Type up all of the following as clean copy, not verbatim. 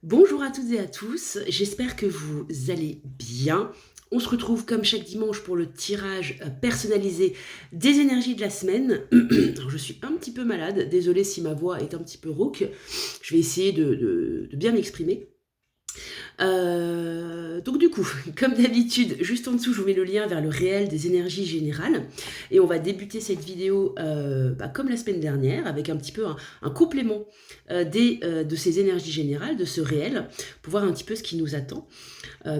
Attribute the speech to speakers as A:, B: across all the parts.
A: Bonjour à toutes et à tous, j'espère que vous allez bien. On se retrouve comme chaque dimanche pour le tirage personnalisé des énergies de la semaine. Alors, je suis un petit peu malade, désolée si ma voix est un petit peu rauque. Je vais essayer de bien m'exprimer. Donc du coup, comme d'habitude, juste en dessous, je vous mets le lien vers le réel des énergies générales. Et on va débuter cette vidéo comme la semaine dernière, avec un petit peu un complément de ces énergies générales, de ce réel, pour voir un petit peu ce qui nous attend.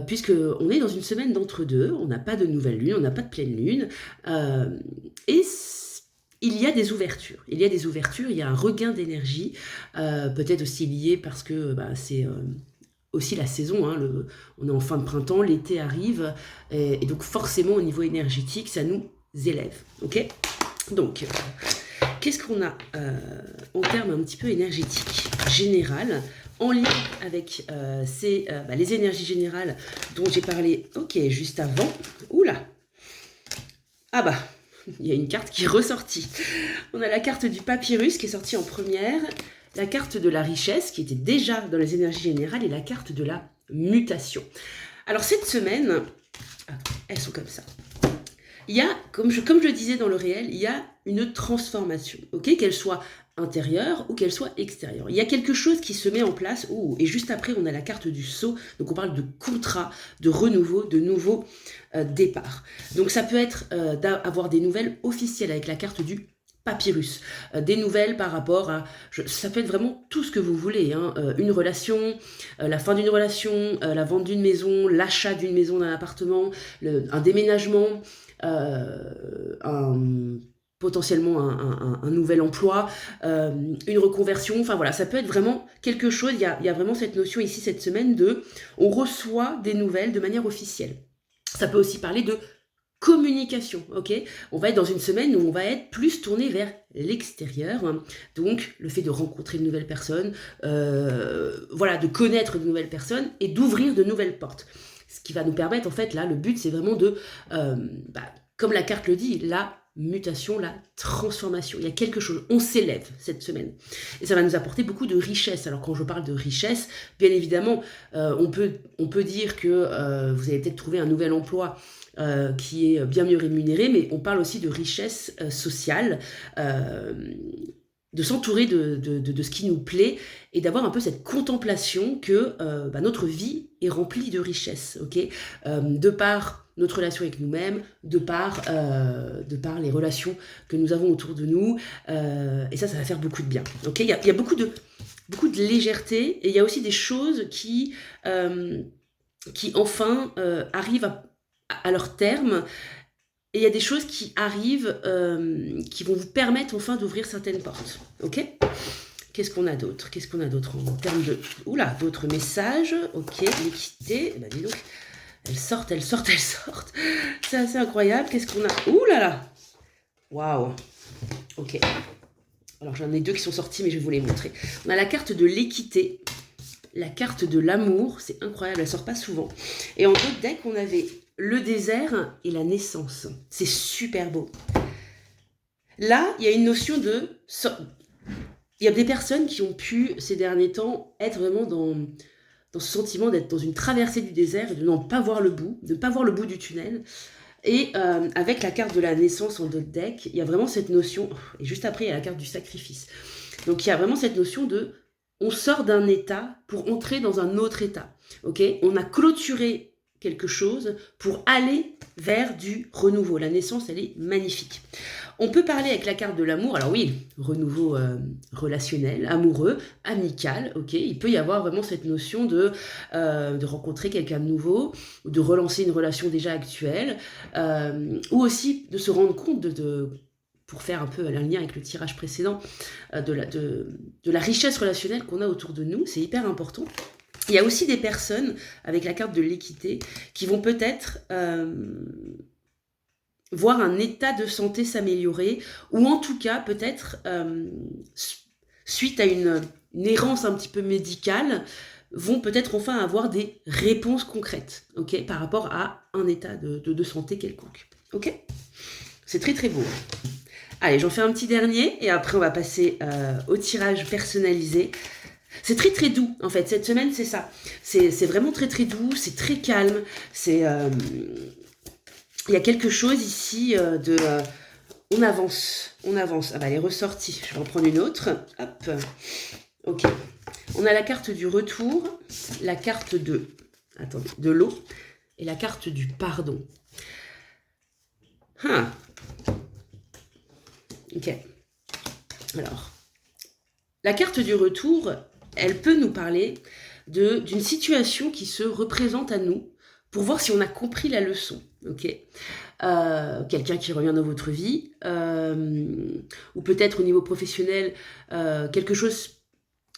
A: Puisqu'on est dans une semaine d'entre-deux, on n'a pas de nouvelle lune, on n'a pas de pleine lune. euh, et il y a des ouvertures, il y a un regain d'énergie, peut-être aussi lié parce que c'est aussi la saison, hein, on est en fin de printemps, l'été arrive, et donc forcément au niveau énergétique, ça nous élève, ok. Donc, qu'est-ce qu'on a en termes un petit peu énergétiques générales, en lien avec les énergies générales dont j'ai parlé, ok, juste avant. Oula. Ah bah, il y a une carte qui est ressortie. On a la carte du papyrus qui est sortie en première, la carte de la richesse qui était déjà dans les énergies générales et la carte de la mutation. Alors cette semaine, elles sont comme ça. Il y a, comme je le disais dans le réel, il y a une transformation, ok, qu'elle soit intérieure ou qu'elle soit extérieure. Il y a quelque chose qui se met en place, et juste après on a la carte du saut, donc on parle de contrat, de renouveau, de nouveau départ. Donc ça peut être d'avoir des nouvelles officielles avec la carte du papyrus, des nouvelles par rapport à, ça peut être vraiment tout ce que vous voulez, hein, une relation, la fin d'une relation, la vente d'une maison, l'achat d'une maison, d'un appartement, un déménagement, potentiellement un nouvel emploi, une reconversion, enfin voilà, ça peut être vraiment quelque chose, il y a vraiment cette notion ici cette semaine on reçoit des nouvelles de manière officielle. Ça peut aussi parler de communication, ok. On va être dans une semaine où on va être plus tourné vers l'extérieur, hein. Donc le fait de rencontrer de nouvelles personnes, de connaître de nouvelles personnes et d'ouvrir de nouvelles portes. Ce qui va nous permettre, en fait, là, le but, c'est vraiment comme la carte le dit, la mutation, la transformation. Il y a quelque chose, on s'élève cette semaine. Et ça va nous apporter beaucoup de richesse. Alors quand je parle de richesse, bien évidemment, on peut dire que vous allez peut-être trouver un nouvel emploi qui est bien mieux rémunéré, mais on parle aussi de richesse sociale, de s'entourer de ce qui nous plaît et d'avoir un peu cette contemplation que notre vie est remplie de richesse, ok, de par notre relation avec nous-mêmes, de par les relations que nous avons autour de nous, et ça va faire beaucoup de bien, ok. Il y a beaucoup de légèreté, et il y a aussi des choses qui enfin arrivent à leur terme. Et il y a des choses qui arrivent, qui vont vous permettre enfin d'ouvrir certaines portes. Ok. Qu'est-ce qu'on a d'autre en termes de... Oula, d'autres messages. Ok, l'équité. Bah dis donc, elles sortent. C'est assez incroyable. Qu'est-ce qu'on a? Ouh là là. Waouh. Ok. Alors j'en ai deux qui sont sortis, mais je vais vous les montrer. On a la carte de l'équité, la carte de l'amour. C'est incroyable, elle sort pas souvent. Et en d'autres decks, on avait le désert et la naissance. C'est super beau. Là, il y a une notion de... Il y a des personnes qui ont pu, ces derniers temps, être vraiment dans ce sentiment d'être dans une traversée du désert et de n'en pas voir le bout, de ne pas voir le bout du tunnel. Et avec la carte de la naissance en d'autres decks, il y a vraiment cette notion... Et juste après, il y a la carte du sacrifice. Donc, il y a vraiment cette notion de... On sort d'un état pour entrer dans un autre état. Ok. On a clôturé quelque chose pour aller vers du renouveau. La naissance, elle est magnifique. On peut parler avec la carte de l'amour. Alors oui, renouveau relationnel, amoureux, amical. Ok, il peut y avoir vraiment cette notion de rencontrer quelqu'un de nouveau, de relancer une relation déjà actuelle, ou aussi de se rendre compte pour faire un peu un lien avec le tirage précédent, de la richesse relationnelle qu'on a autour de nous. C'est hyper important. Il y a aussi des personnes, avec la carte de l'équité, qui vont peut-être voir un état de santé s'améliorer, ou en tout cas, peut-être, suite à une errance un petit peu médicale, vont peut-être enfin avoir des réponses concrètes, ok, par rapport à un état de santé quelconque. Ok. C'est très très beau. Allez, j'en fais un petit dernier, et après on va passer au tirage personnalisé. C'est très très doux en fait, cette semaine c'est ça. C'est vraiment très très doux, c'est très calme, c'est... il y a quelque chose ici de... on avance, on avance. Ah bah elle est ressortie, je vais en prendre une autre. Hop, ok. On a la carte du retour, la carte de... attendez, de l'eau et la carte du pardon. Ah. Ok. Alors, la carte du retour, elle peut nous parler d'une situation qui se représente à nous pour voir si on a compris la leçon. Ok. Quelqu'un qui revient dans votre vie, ou peut-être au niveau professionnel, quelque chose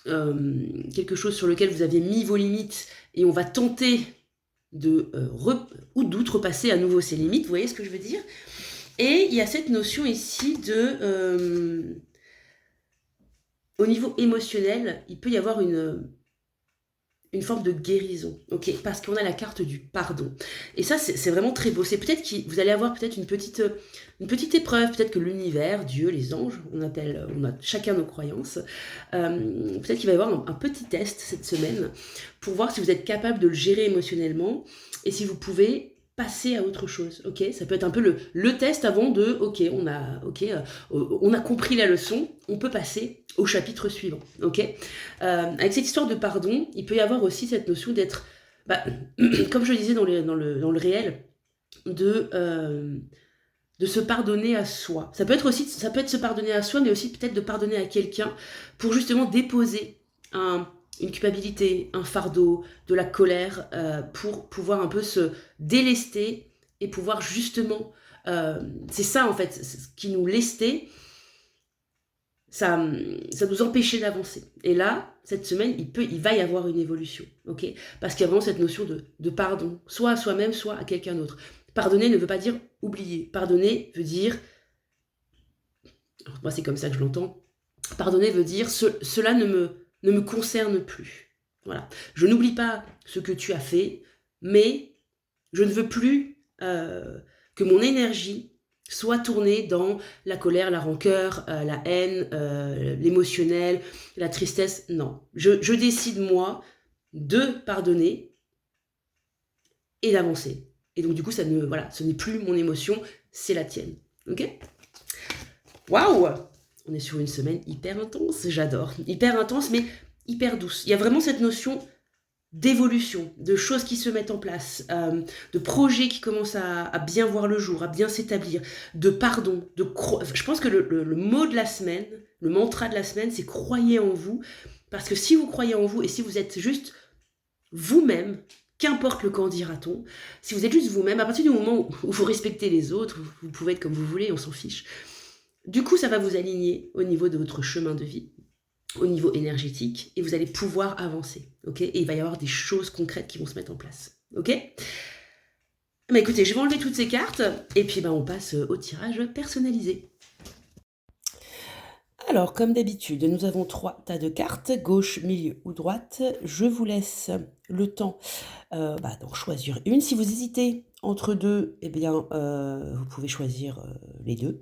A: sur lequel vous aviez mis vos limites et on va tenter ou d'outrepasser à nouveau ces limites, vous voyez ce que je veux dire? Et il y a cette notion ici de... au niveau émotionnel, il peut y avoir une forme de guérison, ok, parce qu'on a la carte du pardon. Et ça, c'est vraiment très beau. C'est peut-être que vous allez avoir peut-être une petite épreuve, peut-être que l'univers, Dieu, les anges, on a chacun nos croyances, peut-être qu'il va y avoir un petit test cette semaine pour voir si vous êtes capable de le gérer émotionnellement et si vous pouvez passer à autre chose, ok? Ça peut être un peu le test avant de, on a compris la leçon, on peut passer au chapitre suivant, ok? Avec cette histoire de pardon, il peut y avoir aussi cette notion d'être, comme je le disais dans le réel, de se pardonner à soi. Ça peut être se pardonner à soi, mais aussi peut-être de pardonner à quelqu'un pour justement déposer une culpabilité, un fardeau, de la colère, pour pouvoir un peu se délester et pouvoir justement... c'est ça en fait, ce qui nous lestait, ça nous empêchait d'avancer. Et là, cette semaine, il va y avoir une évolution, ok? Parce qu'il y a vraiment cette notion de pardon, soit à soi-même, soit à quelqu'un d'autre. Pardonner ne veut pas dire oublier. Pardonner veut dire... Alors, moi, c'est comme ça que je l'entends. Pardonner veut dire cela ne me concerne plus. Voilà. Je n'oublie pas ce que tu as fait, mais je ne veux plus que mon énergie soit tournée dans la colère, la rancœur, la haine, l'émotionnel, la tristesse. Non. Je décide, moi, de pardonner et d'avancer. Et donc, du coup, ce n'est plus mon émotion, c'est la tienne. Ok? Waouh! On est sur une semaine hyper intense, j'adore. Hyper intense, mais hyper douce. Il y a vraiment cette notion d'évolution, de choses qui se mettent en place, de projets qui commencent à bien voir le jour, à bien s'établir, de pardon, je pense que le mot de la semaine, le mantra de la semaine, c'est croyez en vous, parce que si vous croyez en vous et si vous êtes juste vous-même, qu'importe le quand dira-t-on, si vous êtes juste vous-même, à partir du moment où vous respectez les autres, vous pouvez être comme vous voulez, on s'en fiche. Du coup, ça va vous aligner au niveau de votre chemin de vie, au niveau énergétique, et vous allez pouvoir avancer, ok? Et il va y avoir des choses concrètes qui vont se mettre en place, ok? Écoutez, je vais enlever toutes ces cartes, et puis on passe au tirage personnalisé. Alors, comme d'habitude, nous avons 3 tas de cartes, gauche, milieu ou droite. Je vous laisse le temps d'en choisir une. Si vous hésitez entre deux, vous pouvez choisir les deux.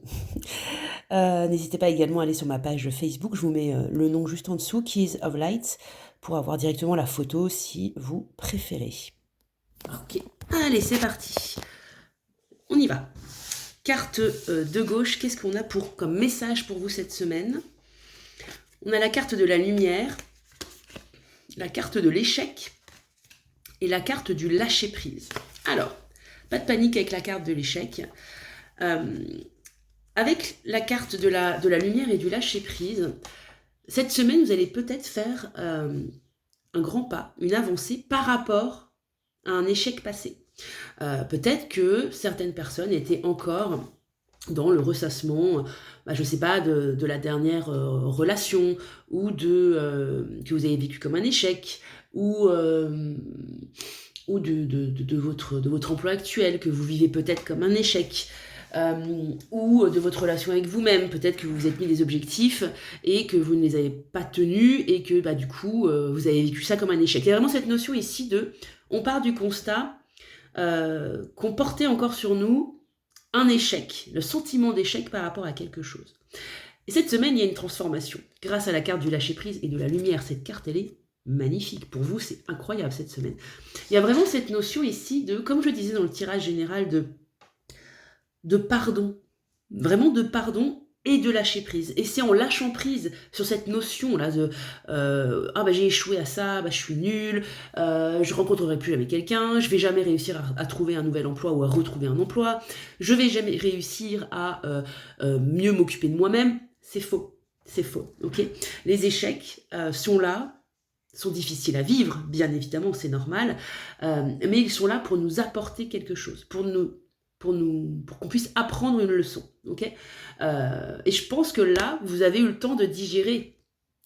A: N'hésitez pas également à aller sur ma page Facebook, je vous mets le nom juste en dessous, Keys of Light, pour avoir directement la photo si vous préférez. Ok, allez, c'est parti. On y va. Carte de gauche, qu'est-ce qu'on a comme message pour vous cette semaine? On a la carte de la lumière, la carte de l'échec et la carte du lâcher-prise. Alors, pas de panique avec la carte de l'échec. Avec la carte de la lumière et du lâcher-prise, cette semaine, vous allez peut-être faire un grand pas, une avancée par rapport à un échec passé. Peut-être que certaines personnes étaient encore dans le ressassement, je ne sais pas, de la dernière relation, ou que vous avez vécu comme un échec, ou de votre emploi actuel, que vous vivez peut-être comme un échec, ou de votre relation avec vous-même. Peut-être que vous vous êtes mis des objectifs et que vous ne les avez pas tenus, et que du coup, vous avez vécu ça comme un échec. Il y a vraiment cette notion ici on part du constat qu'on portait encore sur nous un échec, le sentiment d'échec par rapport à quelque chose. Et cette semaine, il y a une transformation. Grâce à la carte du lâcher-prise et de la lumière, cette carte, elle est magnifique. Pour vous, c'est incroyable cette semaine. Il y a vraiment cette notion ici de, comme je disais dans le tirage général, de pardon. Vraiment de pardon et de lâcher prise. Et c'est en lâchant prise sur cette notion-là de ah bah j'ai échoué à ça, bah je suis nulle, je rencontrerai plus jamais quelqu'un, je vais jamais réussir à trouver un nouvel emploi ou à retrouver un emploi, je vais jamais réussir à mieux m'occuper de moi-même. C'est faux, c'est faux, ok. Les échecs sont là, sont difficiles à vivre, bien évidemment, c'est normal, mais ils sont là pour nous apporter quelque chose, pour qu'on puisse apprendre une leçon, ok. Et je pense que là, vous avez eu le temps de digérer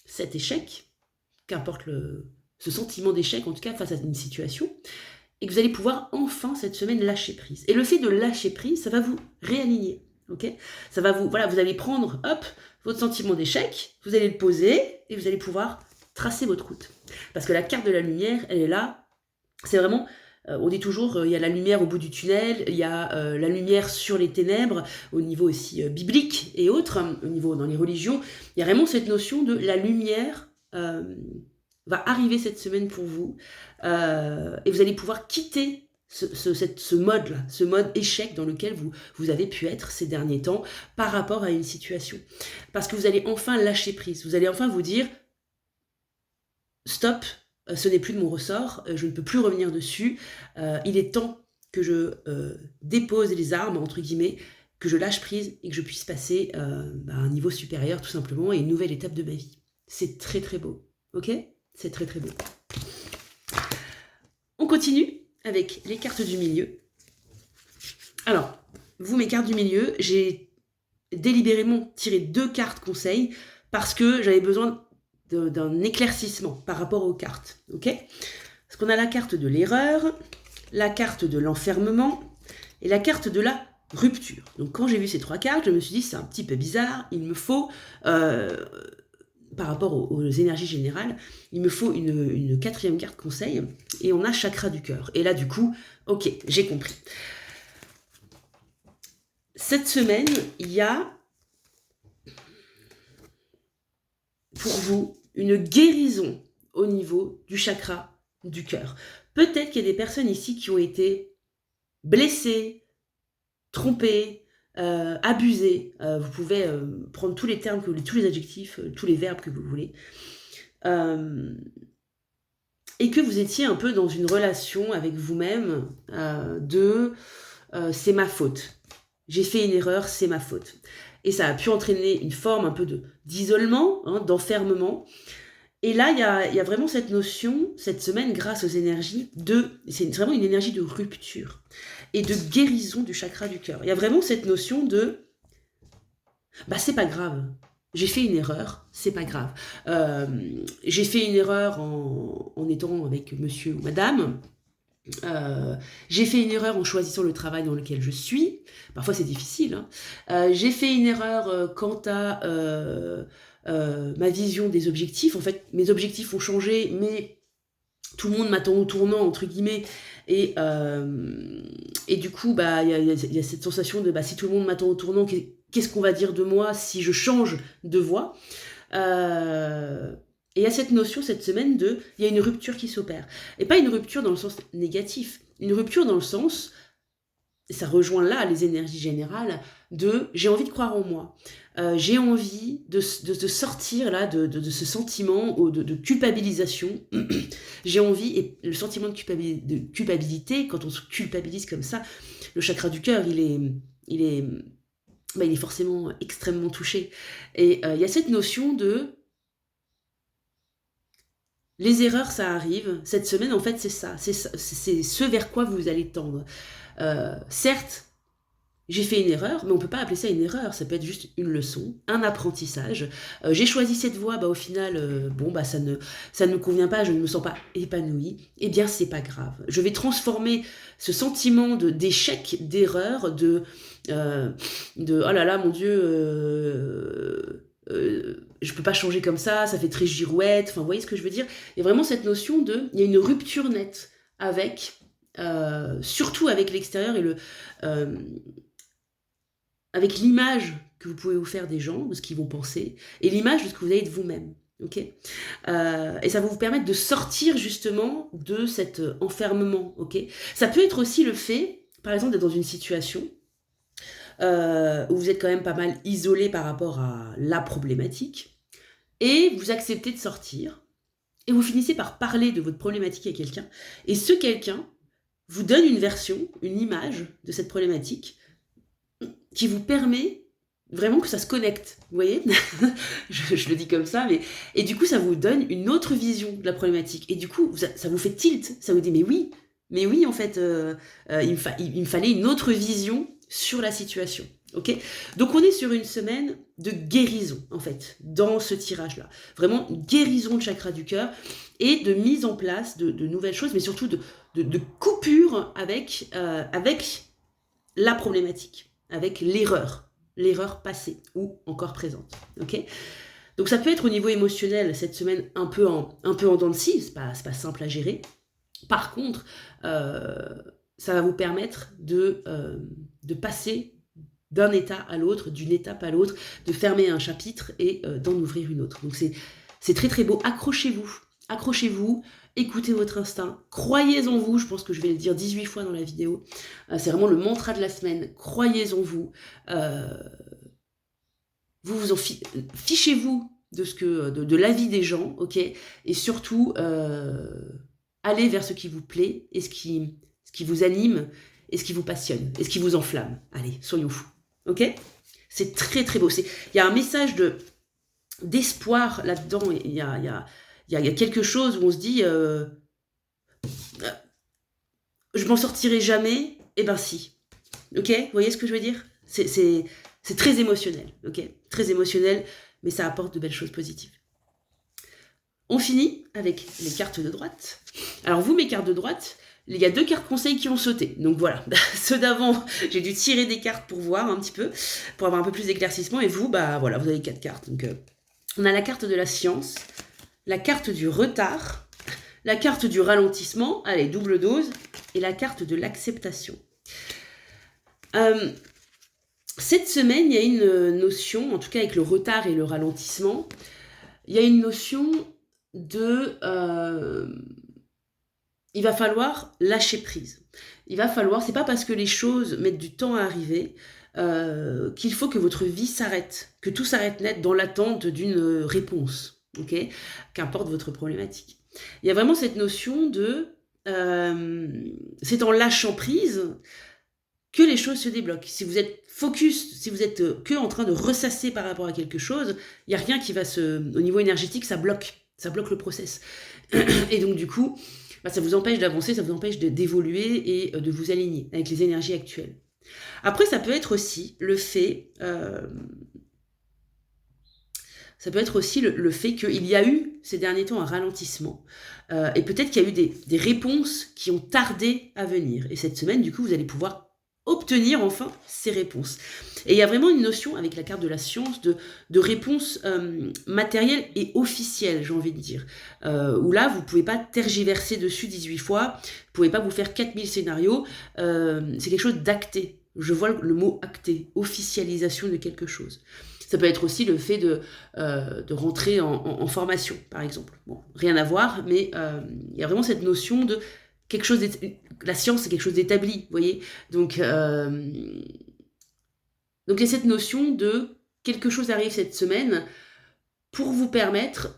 A: cet échec, qu'importe ce sentiment d'échec, en tout cas face à une situation, et que vous allez pouvoir enfin cette semaine lâcher prise. Et le fait de lâcher prise, ça va vous réaligner, ok. Ça va vous allez prendre, hop, votre sentiment d'échec, vous allez le poser, et vous allez pouvoir tracer votre route. Parce que la carte de la lumière, elle est là, c'est vraiment... on dit toujours, il y a la lumière au bout du tunnel, il y a la lumière sur les ténèbres, au niveau aussi biblique et autres, au niveau dans les religions. Il y a vraiment cette notion de la lumière va arriver cette semaine pour vous, et vous allez pouvoir quitter ce mode-là, ce mode échec dans lequel vous avez pu être ces derniers temps par rapport à une situation. Parce que vous allez enfin lâcher prise, vous allez enfin vous dire « Stop !» ce n'est plus de mon ressort, je ne peux plus revenir dessus, il est temps que je dépose les armes, entre guillemets, que je lâche prise et que je puisse passer à un niveau supérieur tout simplement et une nouvelle étape de ma vie. C'est très très beau, ok? C'est très très beau. On continue avec les cartes du milieu. Alors, vous, mes cartes du milieu, j'ai délibérément tiré 2 cartes conseils parce que j'avais besoin d'un éclaircissement par rapport aux cartes, ok? Parce qu'on a la carte de l'erreur, la carte de l'enfermement et la carte de la rupture. Donc quand j'ai vu ces 3 cartes, je me suis dit c'est un petit peu bizarre, il me faut, par rapport aux énergies générales, il me faut une 4e carte conseil, et on a chakra du cœur. Et là du coup, ok, j'ai compris. Cette semaine, il y a pour vous une guérison au niveau du chakra du cœur. Peut-être qu'il y a des personnes ici qui ont été blessées, trompées, abusées. Vous pouvez prendre tous les termes, tous les adjectifs, tous les verbes que vous voulez. Et que vous étiez un peu dans une relation avec vous-même c'est ma faute. J'ai fait une erreur, c'est ma faute. Et ça a pu entraîner une forme un peu d'isolement, d'enfermement. Et là, il y a vraiment cette notion, cette semaine, grâce aux énergies, c'est vraiment une énergie de rupture et de guérison du chakra du cœur. Il y a vraiment cette notion de, c'est pas grave, j'ai fait une erreur, c'est pas grave. J'ai fait une erreur en étant avec monsieur ou madame, j'ai fait une erreur en choisissant le travail dans lequel je suis, parfois c'est difficile, hein. J'ai fait une erreur quant à ma vision des objectifs. En fait, mes objectifs ont changé, mais tout le monde m'attend au tournant, entre guillemets, et du coup, y a cette sensation de si tout le monde m'attend au tournant, qu'est-ce qu'on va dire de moi si je change de voie? Et il y a cette notion cette semaine il y a une rupture qui s'opère. Et pas une rupture dans le sens négatif, une rupture dans le sens, et ça rejoint là les énergies générales, j'ai envie de croire en moi. J'ai envie de sortir là de ce sentiment de culpabilisation. J'ai envie, et le sentiment de culpabilité, quand on se culpabilise comme ça, le chakra du cœur, il est forcément extrêmement touché. Et il y a cette notion les erreurs, ça arrive. Cette semaine, en fait, c'est ça. C'est ce vers quoi vous allez tendre. Certes, j'ai fait une erreur, mais on ne peut pas appeler ça une erreur. Ça peut être juste une leçon, un apprentissage. J'ai choisi cette voie, au final, ça ne me convient pas, je ne me sens pas épanouie. Eh bien, c'est pas grave. Je vais transformer ce sentiment d'échec, d'erreur, oh là là, mon Dieu... je peux pas changer comme ça fait très girouette, enfin vous voyez ce que je veux dire. Il y a vraiment cette notion il y a une rupture nette avec, surtout avec l'extérieur et avec l'image que vous pouvez vous faire des gens, de ce qu'ils vont penser, et l'image de ce que vous avez de vous-même. Ok, et ça va vous permettre de sortir justement de cet enfermement. Ok, ça peut être aussi le fait, par exemple, d'être dans une situation où vous êtes quand même pas mal isolé par rapport à la problématique, et vous acceptez de sortir, et vous finissez par parler de votre problématique à quelqu'un, et ce quelqu'un vous donne une version, une image de cette problématique qui vous permet vraiment que ça se connecte, vous voyez. je le dis comme ça, mais... Et du coup, ça vous donne une autre vision de la problématique. Et du coup, ça vous fait tilt, ça vous dit, mais oui, en fait, il me fallait une autre vision sur la situation. Ok, donc on est sur une semaine de guérison, en fait, dans ce tirage-là. Vraiment, guérison de chakra du cœur et de mise en place de nouvelles choses, mais surtout de coupure avec la problématique, avec l'erreur passée ou encore présente. Ok, donc ça peut être au niveau émotionnel cette semaine un peu en dents de scie, c'est pas simple à gérer. Par contre, ça va vous permettre de passer d'un état à l'autre, d'une étape à l'autre, de fermer un chapitre et d'en ouvrir une autre. Donc c'est très très beau. Accrochez-vous, écoutez votre instinct, croyez en vous, je pense que je vais le dire 18 fois dans la vidéo, c'est vraiment le mantra de la semaine, croyez en vous, vous fichez-vous de l'avis des gens, ok, et surtout allez vers ce qui vous plaît et ce qui vous anime et ce qui vous passionne et ce qui vous enflamme. Allez, soyons fous, ok. C'est très très beau. Il y a un message d'espoir là-dedans. Il y a quelque chose où on se dit je m'en sortirai jamais. Eh ben si. Ok, vous voyez ce que je veux dire? C'est très émotionnel, ok, très émotionnel, mais ça apporte de belles choses positives. On finit avec les cartes de droite. Alors vous, mes cartes de droite, il y a 2 cartes conseils qui ont sauté. Donc voilà, ceux d'avant, j'ai dû tirer des cartes pour voir un petit peu, pour avoir un peu plus d'éclaircissement. Et vous, bah voilà, vous avez 4 cartes. Donc on a la carte de la science, la carte du retard, la carte du ralentissement, allez, double dose, et la carte de l'acceptation. Cette semaine, il y a une notion, en tout cas avec le retard et le ralentissement, il y a une notion de... il va falloir lâcher prise. Il va falloir, c'est pas parce que les choses mettent du temps à arriver qu'il faut que votre vie s'arrête, que tout s'arrête net dans l'attente d'une réponse, ok, qu'importe votre problématique. Il y a vraiment cette notion de... c'est en lâchant prise que les choses se débloquent. Si vous êtes focus, si vous êtes que en train de ressasser par rapport à quelque chose, il n'y a rien qui va au niveau énergétique, ça bloque le process. Et donc du coup, bah, ça vous empêche d'avancer, ça vous empêche d'évoluer et de vous aligner avec les énergies actuelles. Après, ça peut être aussi le fait... ça peut être aussi le fait qu'il y a eu ces derniers temps un ralentissement et peut-être qu'il y a eu des réponses qui ont tardé à venir. Et cette semaine, du coup, vous allez pouvoir obtenir enfin ces réponses. Et il y a vraiment une notion avec la carte de la science de réponse matérielle et officielle, j'ai envie de dire. Où là, vous ne pouvez pas tergiverser dessus 18 fois, vous ne pouvez pas vous faire 4000 scénarios, c'est quelque chose d'acté. Je vois le mot acté, officialisation de quelque chose. Ça peut être aussi le fait de rentrer en formation, par exemple. Bon, rien à voir, mais il y a vraiment cette notion de quelque chose... La science, c'est quelque chose d'établi, vous voyez. Donc, il y a cette notion de quelque chose arrive cette semaine pour vous permettre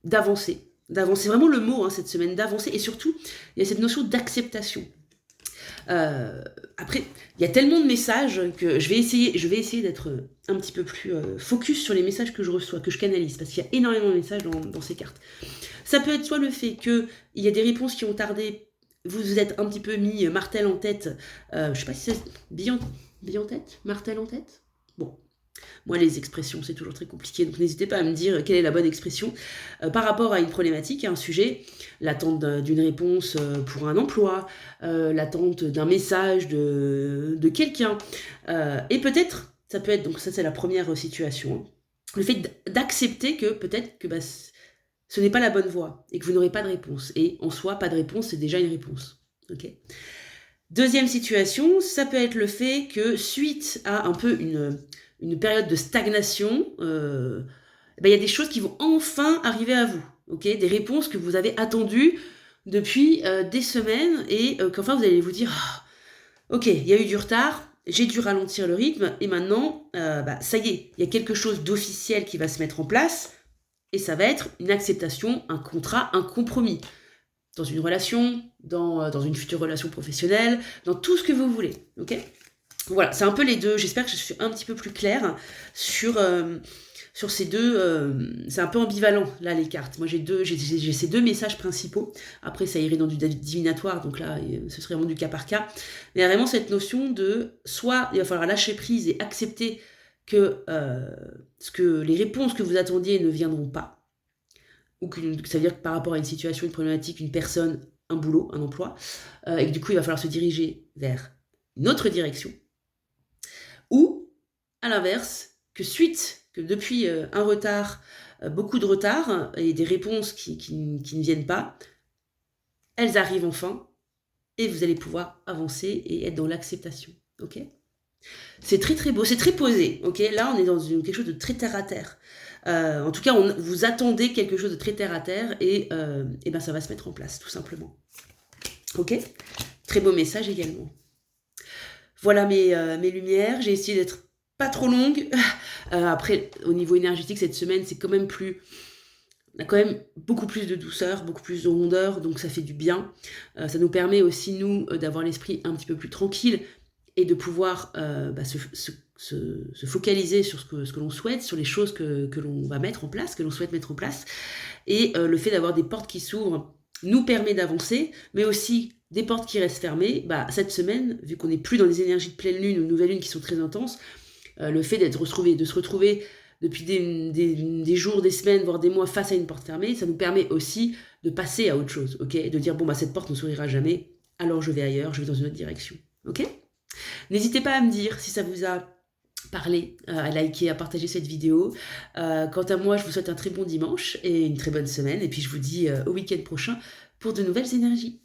A: d'avancer. C'est vraiment le mot, hein, cette semaine, d'avancer. Et surtout, il y a cette notion d'acceptation. Après, il y a tellement de messages que je vais essayer d'être un petit peu plus focus sur les messages que je reçois, que je canalise, parce qu'il y a énormément de messages dans ces cartes. Ça peut être soit le fait qu'il y a des réponses qui ont tardé, vous êtes un petit peu mis martel en tête, je sais pas si c'est bille en tête, martel en tête. Bon, moi les expressions c'est toujours très compliqué, donc n'hésitez pas à me dire quelle est la bonne expression par rapport à une problématique, à un sujet, l'attente d'une réponse pour un emploi, l'attente d'un message de quelqu'un, et peut-être, ça peut être, donc ça c'est la première situation, le fait d'accepter que peut-être que ce n'est pas la bonne voie et que vous n'aurez pas de réponse. Et en soi, pas de réponse, c'est déjà une réponse. Okay. Deuxième situation, ça peut être le fait que suite à un peu une période de stagnation, il y a des choses qui vont enfin arriver à vous, ok? Des réponses que vous avez attendues depuis des semaines et qu'enfin vous allez vous dire ah, ok, il y a eu du retard, j'ai dû ralentir le rythme et maintenant, ça y est, il y a quelque chose d'officiel qui va se mettre en place et ça va être une acceptation, un contrat, un compromis dans une relation, dans une future relation professionnelle, dans tout ce que vous voulez, ok? Voilà, c'est un peu les deux. J'espère que je suis un petit peu plus claire sur ces deux. C'est un peu ambivalent, là, les cartes. Moi, j'ai ces deux messages principaux. Après, ça irait dans du divinatoire, donc là, ce serait vraiment du cas par cas. Mais il y a vraiment cette notion de soit il va falloir lâcher prise et accepter que les réponses que vous attendiez ne viendront pas, ou ça veut dire que par rapport à une situation, une problématique, une personne, un boulot, un emploi, et que du coup il va falloir se diriger vers une autre direction, ou à l'inverse, que depuis un retard, beaucoup de retard, et des réponses qui ne viennent pas, elles arrivent enfin, et vous allez pouvoir avancer et être dans l'acceptation, ok? C'est très très beau, c'est très posé, ok? Là on est dans quelque chose de très terre à terre. En tout cas, vous attendez quelque chose de très terre à terre et ça va se mettre en place, tout simplement. Ok? Très beau message également. Voilà mes lumières. J'ai essayé d'être pas trop longue. Après, au niveau énergétique, cette semaine, c'est quand même on a quand même beaucoup plus de douceur, beaucoup plus de rondeur, donc ça fait du bien. Ça nous permet aussi, nous, d'avoir l'esprit un petit peu plus tranquille et de pouvoir se focaliser sur ce que l'on souhaite, sur les choses que l'on va mettre en place, que l'on souhaite mettre en place. Et le fait d'avoir des portes qui s'ouvrent nous permet d'avancer, mais aussi des portes qui restent fermées. Cette semaine, vu qu'on n'est plus dans les énergies de pleine lune ou de nouvelle lune qui sont très intenses, le fait de se retrouver depuis des jours, des semaines, voire des mois face à une porte fermée, ça nous permet aussi de passer à autre chose, ok? De dire, cette porte ne s'ouvrira jamais, alors je vais ailleurs, je vais dans une autre direction, ok? N'hésitez pas à me dire si ça vous a parlé, à liker, à partager cette vidéo. Quant à moi, je vous souhaite un très bon dimanche et une très bonne semaine. Et puis je vous dis au week-end prochain pour de nouvelles énergies.